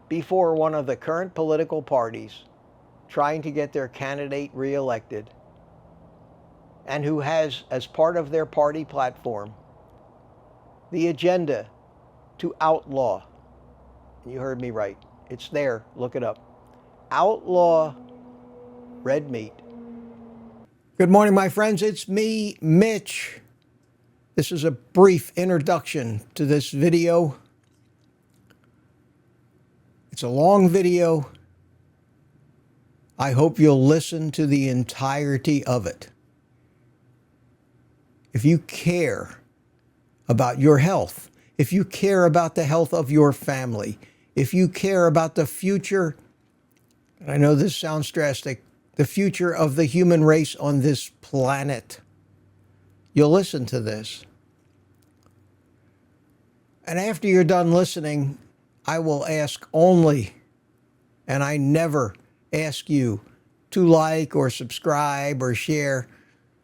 before one of the current political parties trying to get their candidate reelected, and who has as part of their party platform the agenda to outlaw, you heard me right, it's there, look it up, outlaw red meat. Good morning, my friends. It's me, Mitch. This is a brief introduction to this video. It's a long video. I hope you'll listen to the entirety of it. If you care about your health, if you care about the health of your family, if you care about the future, and I know this sounds drastic, the future of the human race on this planet, you'll listen to this. And after you're done listening, I will ask only, and I never ask you to like or subscribe or share,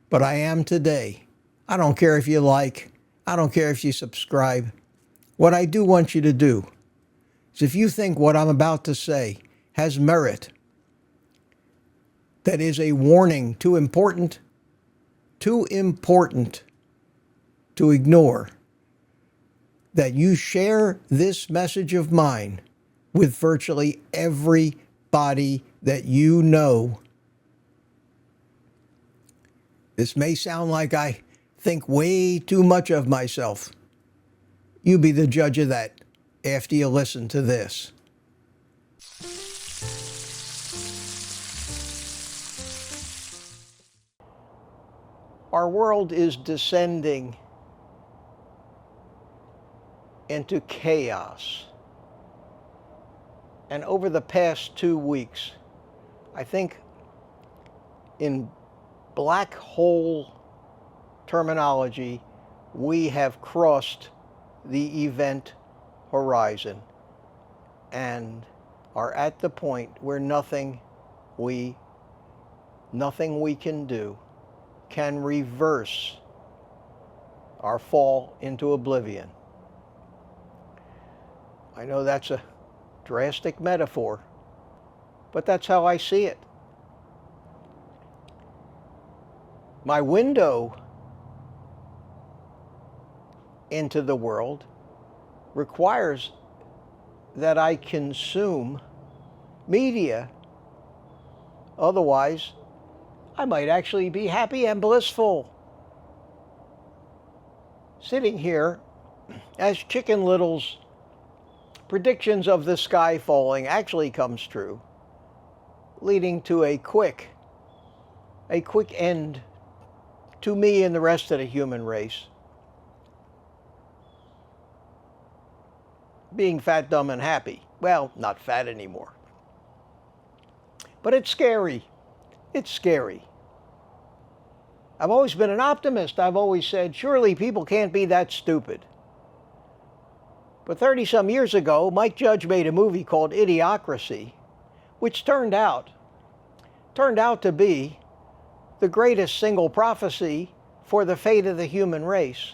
but I am today. I don't care if you like, I don't care if you subscribe. What I do want you to do is, if you think what I'm about to say has merit, that is a warning too important to ignore, that you share this message of mine with virtually everybody that you know. This may sound like I think way too much of myself. You be the judge of that after you listen to this. Our world is descending into chaos. And over the past 2 weeks, I think in black hole terminology, we have crossed the event horizon and are at the point where nothing we can do can reverse our fall into oblivion. I know that's a drastic metaphor, but that's how I see it. My window into the world requires that I consume media. Otherwise, I might actually be happy and blissful. Sitting here as Chicken Little's predictions of the sky falling actually comes true, leading to a quick end to me and the rest of the human race. Being fat, dumb, and happy. Well, not fat anymore. But it's scary. It's scary. I've always been an optimist. I've always said, surely people can't be that stupid. But 30-some years ago, Mike Judge made a movie called Idiocracy, which turned out to be the greatest single prophecy for the fate of the human race.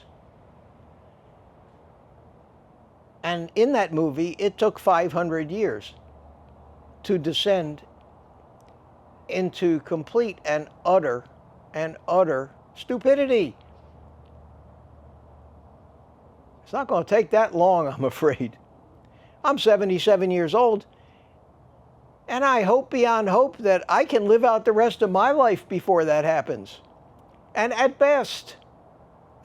And in that movie, it took 500 years to descend into complete and utter stupidity. It's not going to take that long, I'm afraid. I'm 77 years old, and I hope beyond hope that I can live out the rest of my life before that happens. And at best,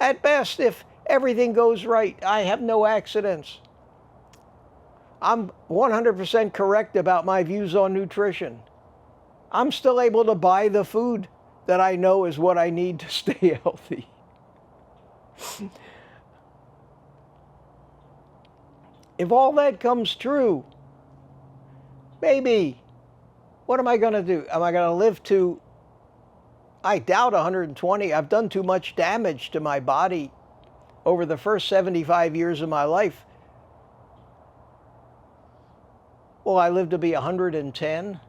if everything goes right, I have no accidents, I'm 100% correct about my views on nutrition, I'm still able to buy the food that I know is what I need to stay healthy. If all that comes true, maybe, what am I going to do? Am I going to live to, I doubt 120. I've done too much damage to my body over the first 75 years of my life. Will I live to be 110?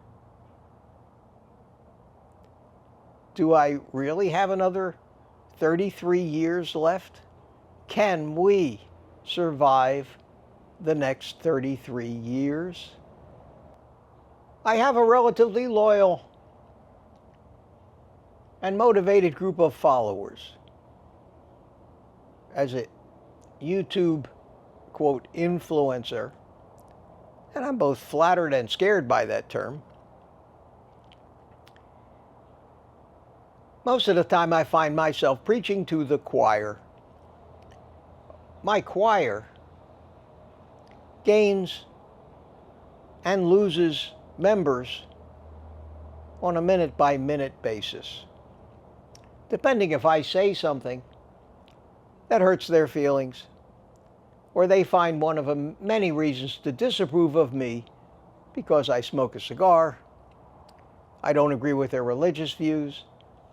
Do I really have another 33 years left? Can we survive the next 33 years? I have a relatively loyal and motivated group of followers. As a YouTube, quote, influencer, and I'm both flattered and scared by that term. Most of the time I find myself preaching to the choir. My choir gains and loses members on a minute-by-minute basis, depending if I say something that hurts their feelings, or they find one of many reasons to disapprove of me because I smoke a cigar, I don't agree with their religious views,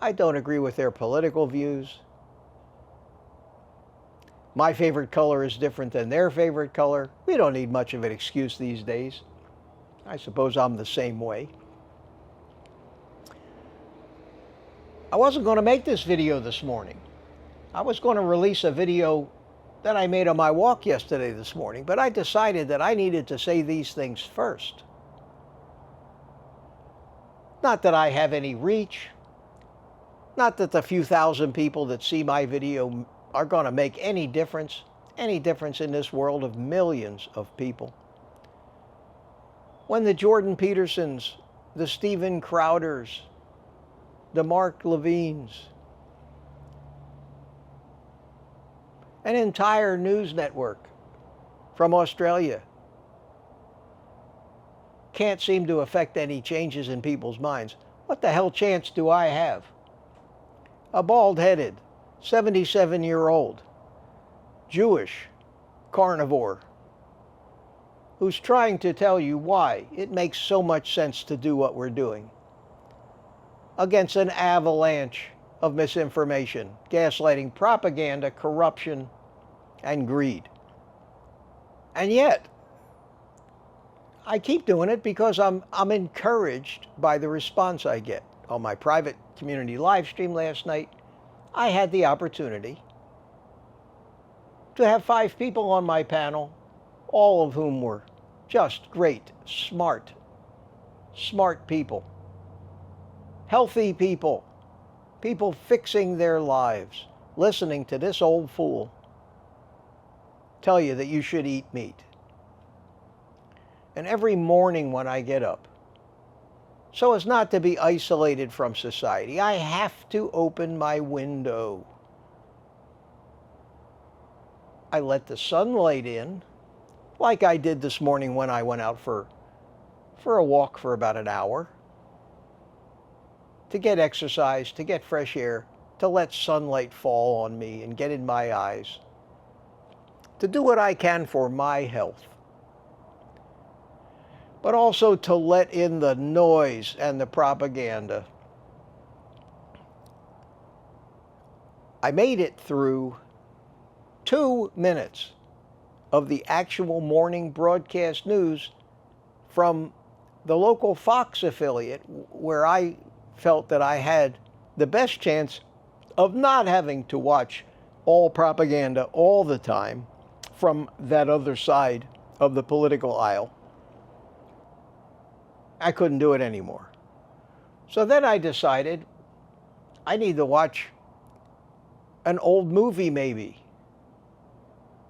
I don't agree with their political views, my favorite color is different than their favorite color. We don't need much of an excuse these days. I suppose I'm the same way. I wasn't going to make this video this morning. I was going to release a video that I made on my walk yesterday this morning, but I decided that I needed to say these things first. Not that I have any reach, not that the few thousand people that see my video are going to make any difference in this world of millions of people. When the Jordan Petersons, the Steven Crowders, the Mark Levines, an entire news network from Australia can't seem to affect any changes in people's minds, what the hell chance do I have? A bald-headed, 77-year-old, Jewish carnivore who's trying to tell you why it makes so much sense to do what we're doing against an avalanche of misinformation, gaslighting, propaganda, corruption, and greed. And yet, I keep doing it because I'm encouraged by the response I get. On my private community live stream last night, I had the opportunity to have 5 people on my panel, all of whom were just great, smart people, healthy people, people fixing their lives, listening to this old fool tell you that you should eat meat. And every morning when I get up, so as not to be isolated from society, I have to open my window. I let the sunlight in, like I did this morning when I went out for a walk for about an hour, to get exercise, to get fresh air, to let sunlight fall on me and get in my eyes, to do what I can for my health, but also to let in the noise and the propaganda. I made it through 2 minutes of the actual morning broadcast news from the local Fox affiliate, where I felt that I had the best chance of not having to watch all propaganda all the time from that other side of the political aisle. I couldn't do it anymore. So then I decided I need to watch an old movie maybe.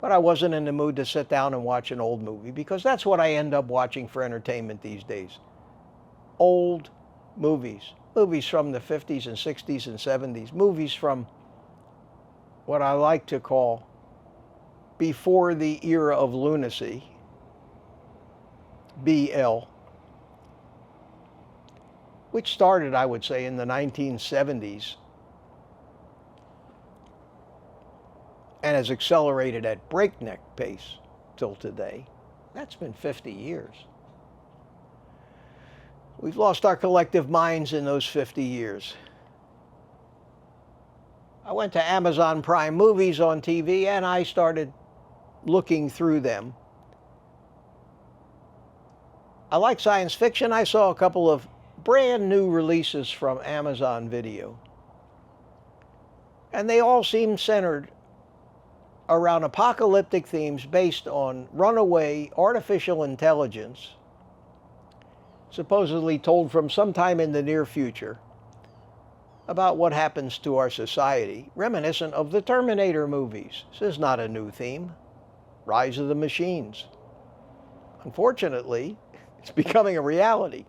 But I wasn't in the mood to sit down and watch an old movie, because that's what I end up watching for entertainment these days. Old movies. Movies from the 50s and 60s and 70s. Movies from what I like to call before the era of lunacy, BL, which started, I would say, in the 1970s and has accelerated at breakneck pace till today. That's been 50 years. We've lost our collective minds in those 50 years. I went to Amazon Prime Movies on TV and I started looking through them. I like science fiction. I saw a couple of brand new releases from Amazon Video. And they all seem centered around apocalyptic themes based on runaway artificial intelligence supposedly told from sometime in the near future, about what happens to our society, reminiscent of the Terminator movies. This is not a new theme. Rise of the Machines. Unfortunately, it's becoming a reality.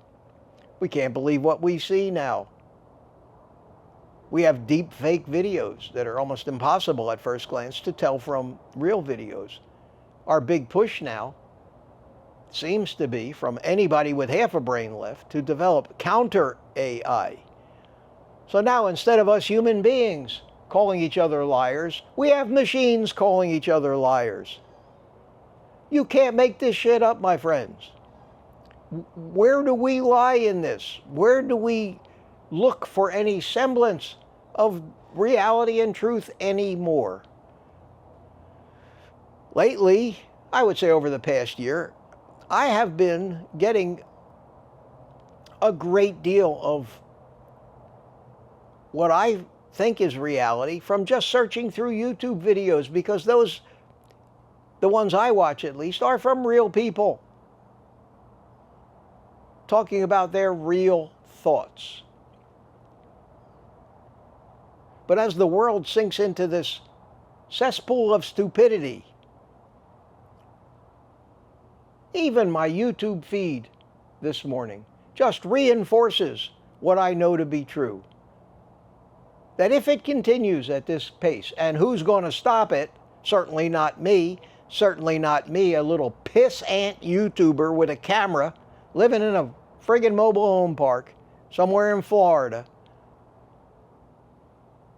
We can't believe what we see now. We have deep fake videos that are almost impossible at first glance to tell from real videos. Our big push now seems to be, from anybody with half a brain left, to develop counter AI. So now, instead of us human beings calling each other liars, we have machines calling each other liars. You can't make this shit up, my friends. Where do we lie in this? Where do we look for any semblance of reality and truth anymore? Lately, I would say over the past year, I have been getting a great deal of what I think is reality from just searching through YouTube videos, because those, the ones I watch at least, are from real people talking about their real thoughts. But as the world sinks into this cesspool of stupidity, even my YouTube feed this morning just reinforces what I know to be true. That if it continues at this pace, and who's going to stop it? Certainly not me. Certainly not me, a little pissant YouTuber with a camera living in a friggin' mobile home park somewhere in Florida.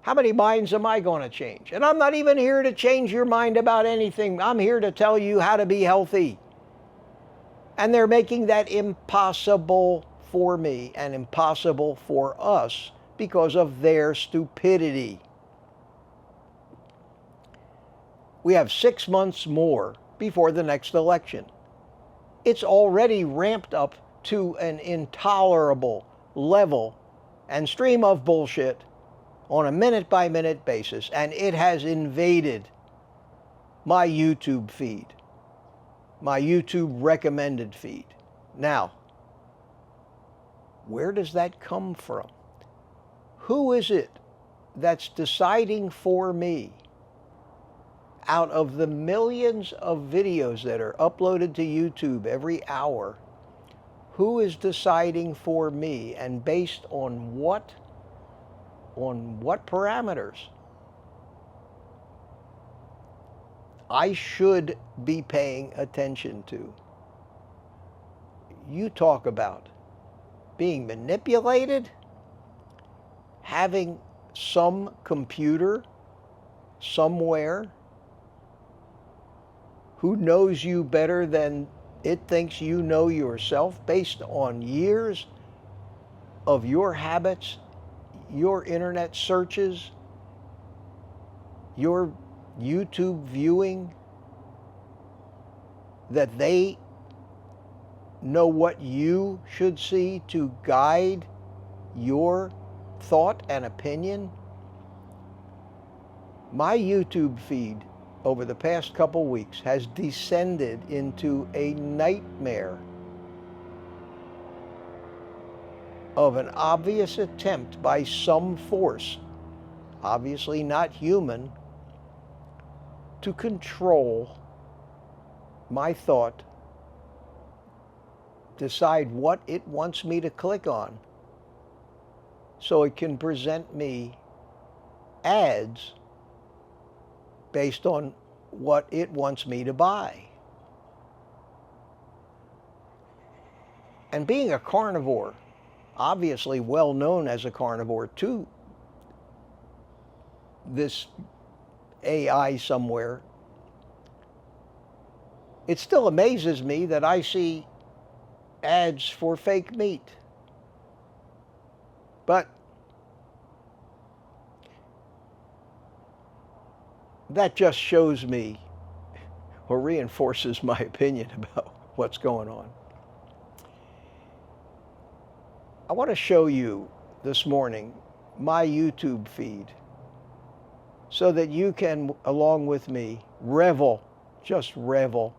How many minds am I going to change? And I'm not even here to change your mind about anything. I'm here to tell you how to be healthy. And they're making that impossible for me and impossible for us because of their stupidity. We have 6 months more before the next election. It's already ramped up to an intolerable level and stream of bullshit on a minute-by-minute basis, and it has invaded my YouTube feed, my YouTube recommended feed. Now, where does that come from? Who is it that's deciding for me, out of the millions of videos that are uploaded to YouTube every hour, who is deciding for me, and based on what parameters I should be paying attention to? You talk about being manipulated, having some computer somewhere who knows you better than it thinks you know yourself, based on years of your habits, your internet searches, your YouTube viewing, that they know what you should see to guide your thought and opinion. My YouTube feed over the past couple weeks has descended into a nightmare of an obvious attempt by some force, obviously not human, to control my thought, decide what it wants me to click on, so it can present me ads based on what it wants me to buy. And being a carnivore, obviously well known as a carnivore to this AI somewhere, it still amazes me that I see ads for fake meat. But that just shows me, or reinforces my opinion about what's going on. I want to show you this morning my YouTube feed so that you can, along with me, just revel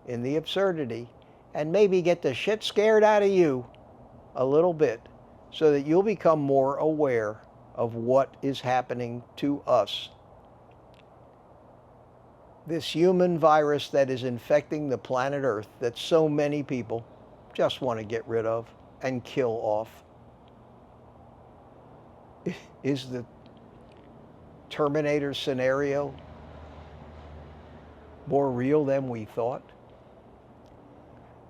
in the absurdity, and maybe get the shit scared out of you a little bit so that you'll become more aware of what is happening to us. This human virus that is infecting the planet Earth that so many people just want to get rid of and kill off. Is the Terminator scenario more real than we thought?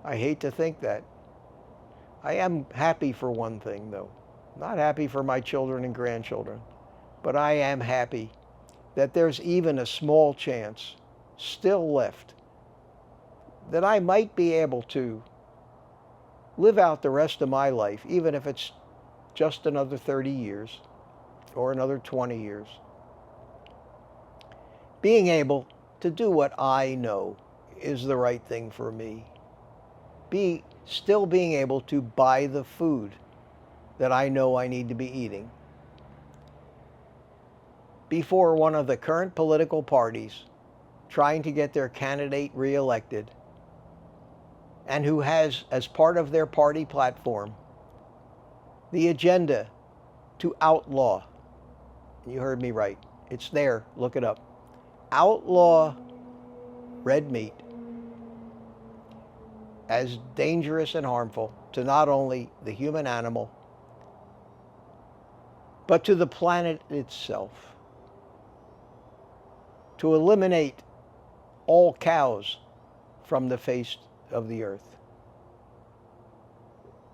I hate to think that. I am happy for one thing, though. Not happy for my children and grandchildren, but I am happy that there's even a small chance still left that I might be able to live out the rest of my life, even if it's just another 30 years or another 20 years, being able to do what I know is the right thing for me. Still being able to buy the food that I know I need to be eating before one of the current political parties trying to get their candidate reelected and who has as part of their party platform the agenda to outlaw, you heard me right, it's there, look it up, outlaw red meat as dangerous and harmful to not only the human animal, but to the planet itself. To eliminate all cows from the face of the earth.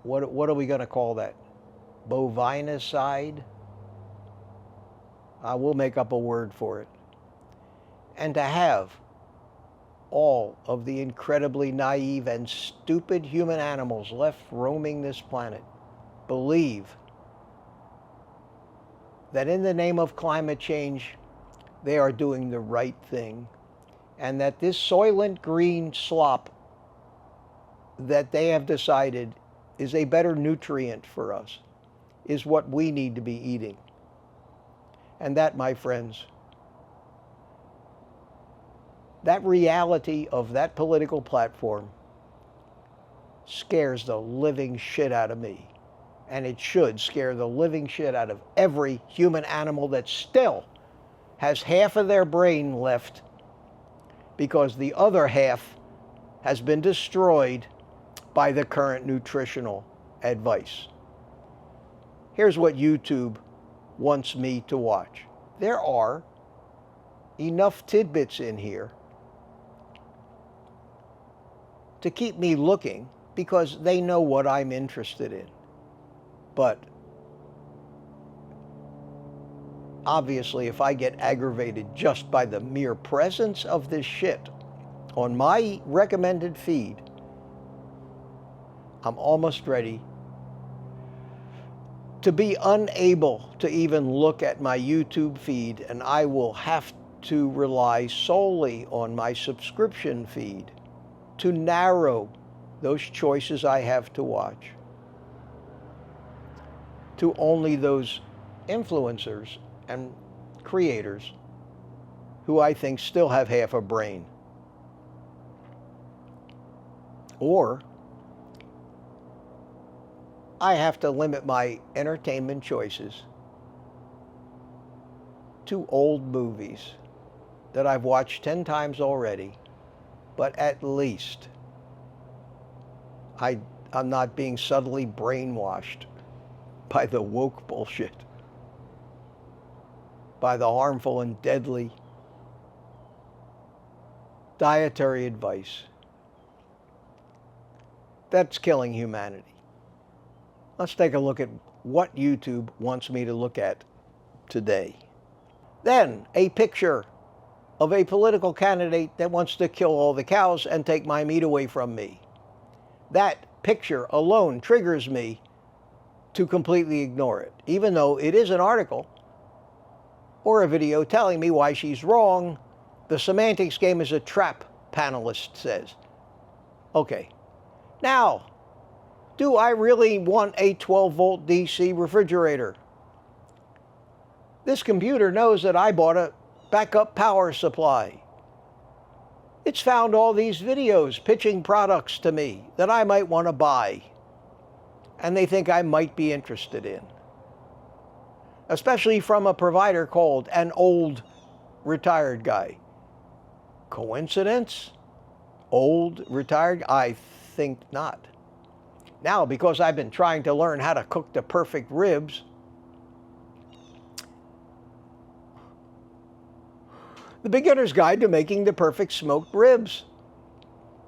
What are we going to call that? Bovinicide? We'll make up a word for it. And to have all of the incredibly naive and stupid human animals left roaming this planet believe that in the name of climate change, they are doing the right thing, and that this soylent green slop that they have decided is a better nutrient for us is what we need to be eating. And that, my friends, that reality of that political platform scares the living shit out of me. And it should scare the living shit out of every human animal that still has half of their brain left because the other half has been destroyed by the current nutritional advice. Here's what YouTube wants me to watch. There are enough tidbits in here to keep me looking because they know what I'm interested in. But obviously, if I get aggravated just by the mere presence of this shit on my recommended feed, I'm almost ready to be unable to even look at my YouTube feed, and I will have to rely solely on my subscription feed to narrow those choices I have to watch to only those influencers and creators who I think still have half a brain. Or I have to limit my entertainment choices to old movies that I've watched 10 times already, but at least I'm not being subtly brainwashed by the woke bullshit, by the harmful and deadly dietary advice that's killing humanity. Let's take a look at what YouTube wants me to look at today. Then, a picture of a political candidate that wants to kill all the cows and take my meat away from me. That picture alone triggers me to completely ignore it, even though it is an article or a video telling me why she's wrong. The semantics game is a trap, panelist says. Okay, now, do I really want a 12-volt DC refrigerator? This computer knows that I bought a backup power supply. It's found all these videos pitching products to me that I might want to buy. and they think I might be interested in. Especially from a provider called an old retired guy. Coincidence? Old retired? I think not. Now, because I've been trying to learn how to cook the perfect ribs, the beginner's guide to making the perfect smoked ribs.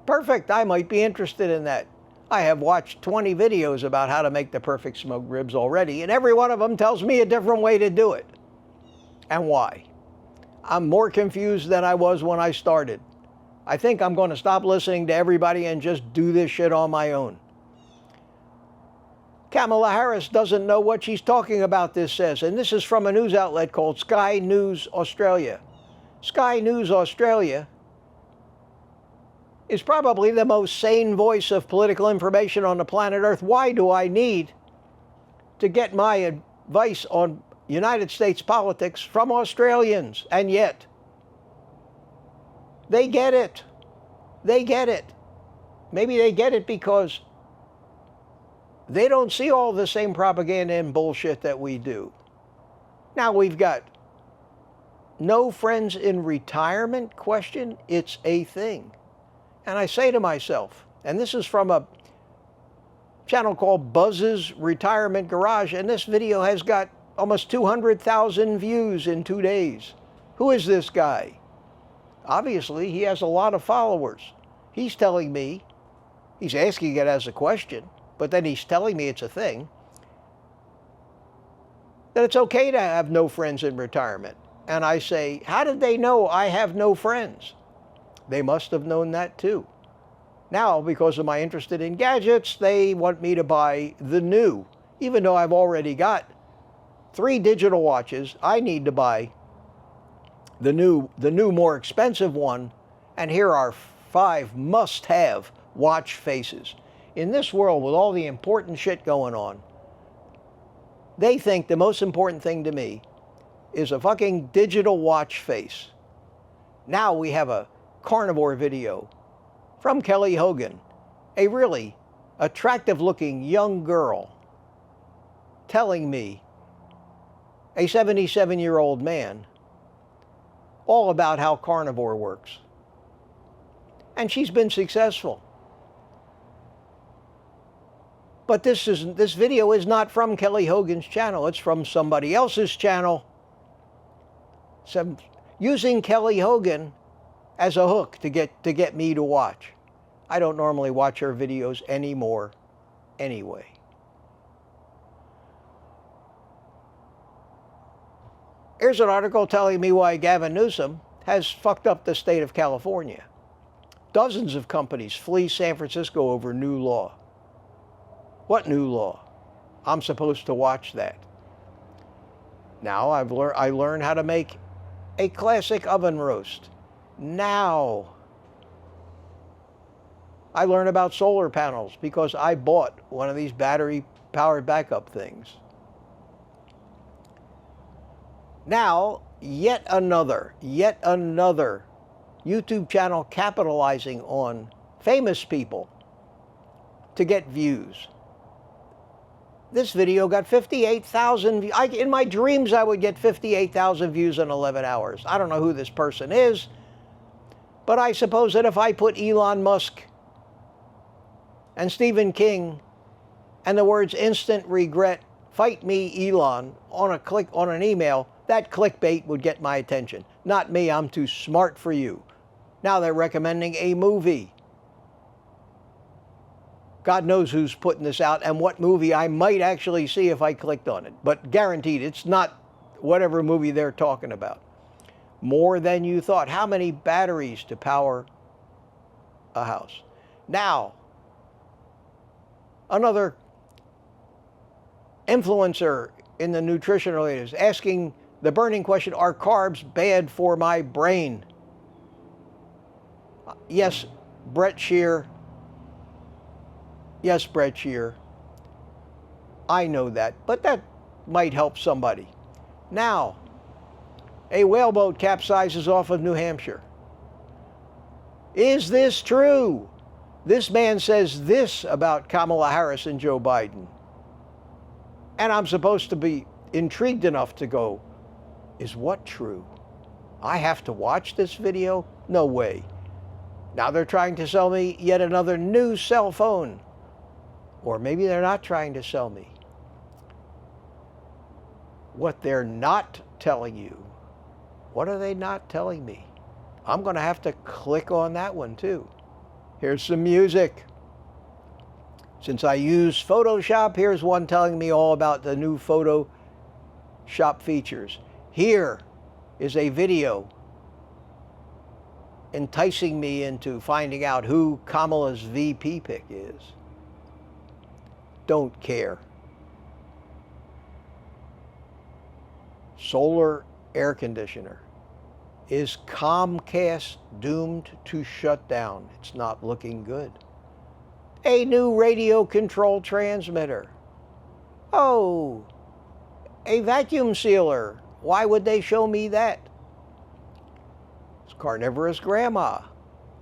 Perfect, I might be interested in that. I have watched 20 videos about how to make the perfect smoked ribs already, and every one of them tells me a different way to do it. And why? I'm more confused than I was when I started. I think I'm going to stop listening to everybody and just do this shit on my own. Kamala Harris doesn't know what she's talking about, this says, and this is from a news outlet called Sky News Australia. Sky News Australia is probably the most sane voice of political information on the planet Earth. Why do I need to get my advice on United States politics from Australians? And yet, they get it. They get it. Maybe they get it because they don't see all the same propaganda and bullshit that we do. Now we've got no friends in retirement question. It's a thing. And I say to myself, and this is from a channel called Buzz's Retirement Garage, and this video has got almost 200,000 views in 2 days. Who is this guy? Obviously, he has a lot of followers. He's telling me, he's asking it as a question, but then he's telling me it's a thing, that it's okay to have no friends in retirement. And I say, how did they know I have no friends? They must have known that too. Now, because of my interest in gadgets, they want me to buy the new. Even though I've already got 3 digital watches, I need to buy the new more expensive one. And here are 5 must-have watch faces. In this world with all the important shit going on, they think the most important thing to me is a fucking digital watch face. Now we have a carnivore video from Kelly Hogan, a really attractive-looking young girl telling me, a 77-year-old man, all about how carnivore works. And she's been successful. But this video is not from Kelly Hogan's channel. It's from somebody else's channel, using Kelly Hogan as a hook to get me to watch. I don't normally watch her videos anymore anyway. Here's an article telling me why Gavin Newsom has fucked up the state of California. Dozens of companies flee San Francisco over new law. What new law? I'm supposed to watch that. Now I learned how to make a classic oven roast. Now I learned about solar panels because I bought one of these battery-powered backup things. Now, yet another YouTube channel capitalizing on famous people to get views. This video got 58,000 views. In my dreams, I would get 58,000 views in 11 hours. I don't know who this person is, but I suppose that if I put Elon Musk and Stephen King and the words instant regret, fight me Elon, on an email, that clickbait would get my attention. Not me, I'm too smart for you. Now they're recommending a movie. God knows who's putting this out and what movie I might actually see if I clicked on it. But guaranteed, it's not whatever movie they're talking about. More than you thought. How many batteries to power a house? Now, another influencer in the nutritional areas asking the burning question, are carbs bad for my brain? Yes, Brett Shear. Yes, Brett Shear. I know that, but that might help somebody. Now, a whaleboat capsizes off of New Hampshire. Is this true? This man says this about Kamala Harris and Joe Biden. And I'm supposed to be intrigued enough to go, is what true? I have to watch this video? No way. Now they're trying to sell me yet another new cell phone. Or maybe they're not trying to sell me. What they're not telling you. What are they not telling me? I'm going to have to click on that one too. Here's some music. Since I use Photoshop, here's one telling me all about the new Photoshop features. Here is a video enticing me into finding out who Kamala's VP pick is. Don't care. Solar air conditioner. Is Comcast doomed to shut down? It's not looking good. A new radio control transmitter. Oh, a vacuum sealer. Why would they show me that? It's carnivorous grandma.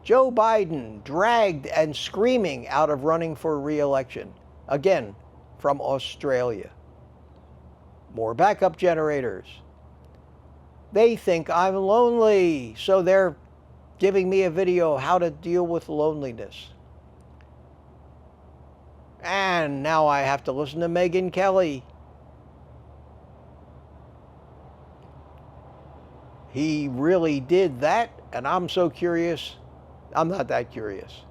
Joe Biden dragged and screaming out of running for re-election. Again, from Australia. More backup generators. They think I'm lonely, so they're giving me a video how to deal with loneliness. And now I have to listen to Megyn Kelly. He really did that, and I'm so curious. I'm not that curious.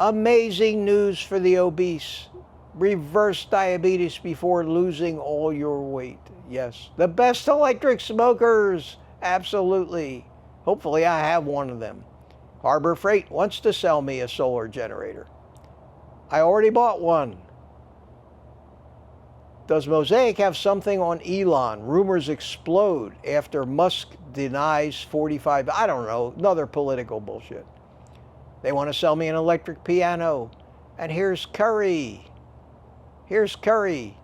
Amazing news for the obese. Reverse diabetes before losing all your weight. Yes. The best electric smokers. Absolutely. Hopefully I have one of them. Harbor Freight wants to sell me a solar generator. I already bought one. Does Mosaic have something on Elon? Rumors explode after Musk denies 45. I don't know. Another political bullshit. They want to sell me an electric piano. And here's Curry. Here's Curry.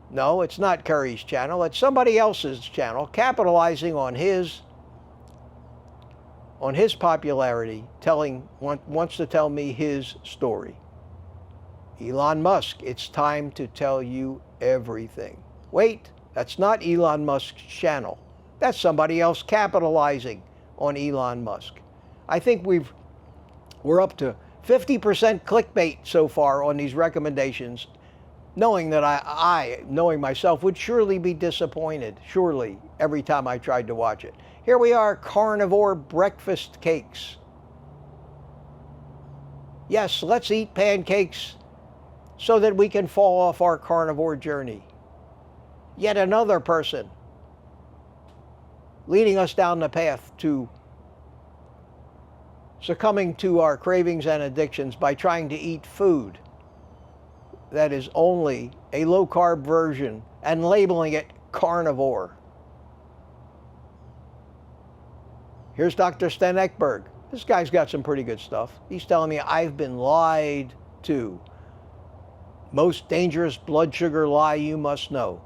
No, it's not Curry's channel. It's somebody else's channel, capitalizing on his popularity, wants to tell me his story. Elon Musk, it's time to tell you everything. Wait, that's not Elon Musk's channel. That's somebody else capitalizing on Elon Musk. I think we're up to 50% clickbait so far on these recommendations, knowing that I, knowing myself, would surely be disappointed, surely, every time I tried to watch it. Here we are, carnivore breakfast cakes. Yes, let's eat pancakes so that we can fall off our carnivore journey. Yet another person leading us down the path to succumbing to our cravings and addictions by trying to eat food that is only a low-carb version and labeling it carnivore. Here's Dr. Sten Ekberg. This guy's got some pretty good stuff. He's telling me I've been lied to. Most dangerous blood sugar lie you must know.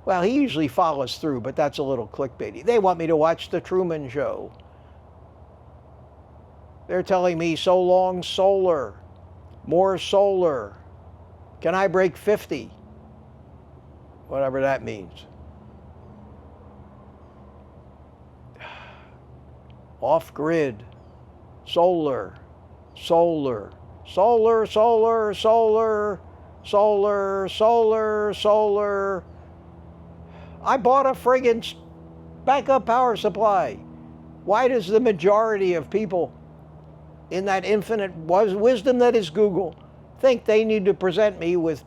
Well, he usually follows through, but that's a little clickbaity. They want me to watch The Truman Show. They're telling me so long solar, more solar. Can I break 50? Whatever that means. Off-grid, solar, solar, solar, solar, solar, solar, solar, solar. I bought a friggin' backup power supply. Why does the majority of people in that infinite wisdom that is Google think they need to present me with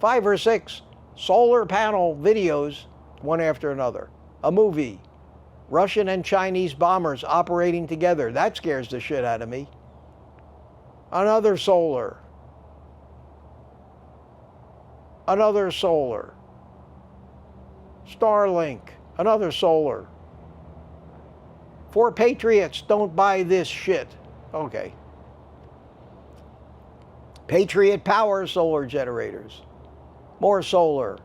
5 or 6 solar panel videos, one after another? A movie. Russian and Chinese bombers operating together. That scares the shit out of me. Another solar. Another solar. Starlink. Another solar. For patriots, don't buy this shit. Okay. Patriot Power solar generators. More solar.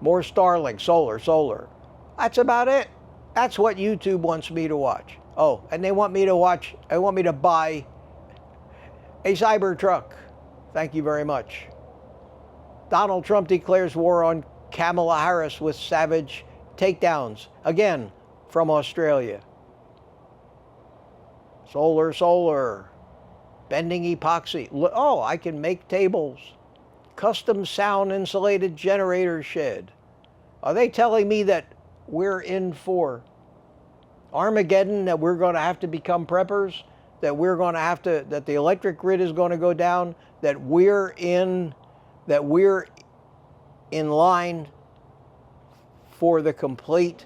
More Starlink. Solar, solar. That's about it. That's what YouTube wants me to watch. Oh, and they want me to buy a Cybertruck. Thank you very much. Donald Trump declares war on Kamala Harris with savage takedowns. Again, from Australia. Solar, solar. Bending epoxy. Oh, I can make tables. Custom sound insulated generator shed. Are they telling me that we're in for Armageddon, that we're going to have to become preppers, that we're going to have to, that the electric grid is going to go down, that we're in line for the complete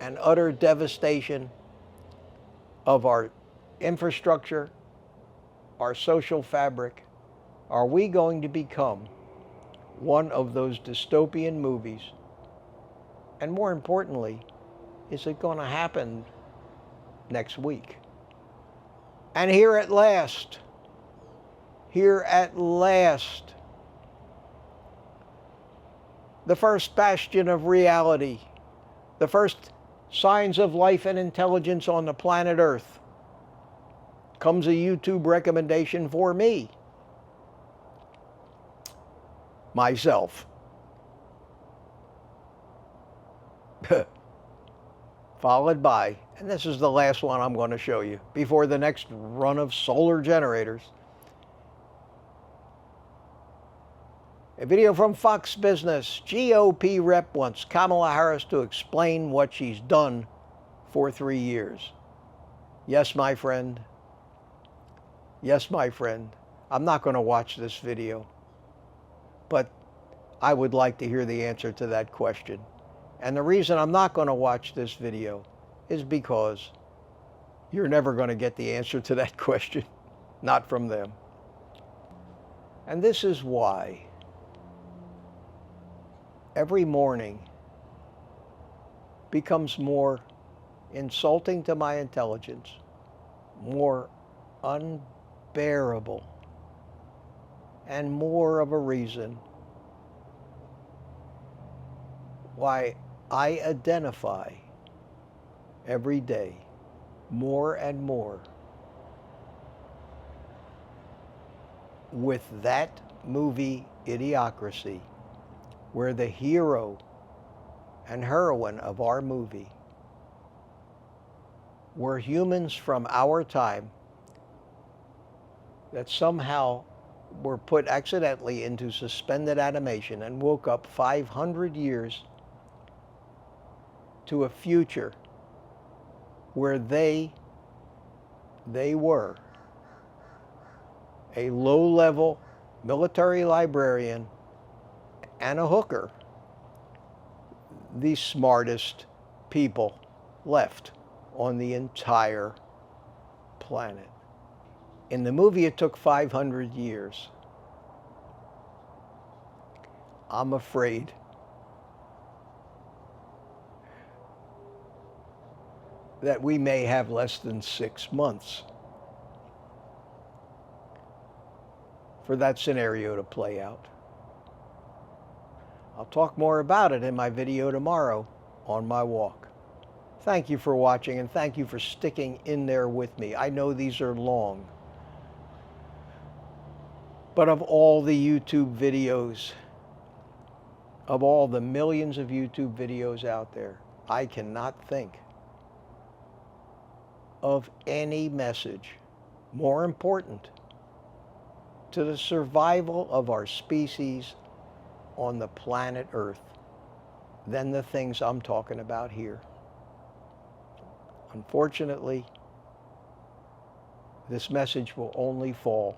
and utter devastation of our infrastructure, our social fabric? Are we going to become one of those dystopian movies? And more importantly, is it going to happen next week? And here at last, the first bastion of reality, the first signs of life and intelligence on the planet Earth, comes a YouTube recommendation for me, myself. Followed by, and this is the last one I'm going to show you before the next run of solar generators, a video from Fox Business. GOP rep wants Kamala Harris to explain what she's done for 3 years. Yes, my friend. Yes, my friend. I'm not going to watch this video, but I would like to hear the answer to that question. And the reason I'm not going to watch this video is because you're never going to get the answer to that question, not from them. And this is why every morning becomes more insulting to my intelligence, more unbearable, and more of a reason why I identify every day more and more with that movie Idiocracy, where the hero and heroine of our movie were humans from our time that somehow were put accidentally into suspended animation and woke up 500 years to a future where they were a low-level military librarian and a hooker, the smartest people left on the entire planet. In the movie, it took 500 years. I'm afraid that we may have less than 6 months for that scenario to play out. I'll talk more about it in my video tomorrow on my walk. Thank you for watching, and thank you for sticking in there with me. I know these are long, but of all the YouTube videos, of all the millions of YouTube videos out there, I cannot think of any message more important to the survival of our species on the planet Earth than the things I'm talking about here. Unfortunately, this message will only fall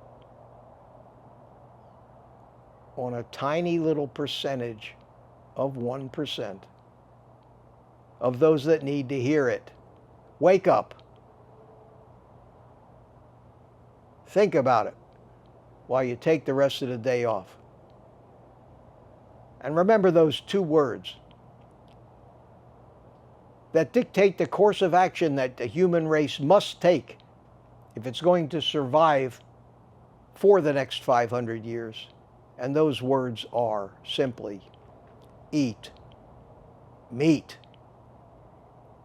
on a tiny little percentage of 1% of those that need to hear it. Wake up. Think about it while you take the rest of the day off. And remember those 2 words that dictate the course of action that the human race must take if it's going to survive for the next 500 years. And those words are simply, eat meat.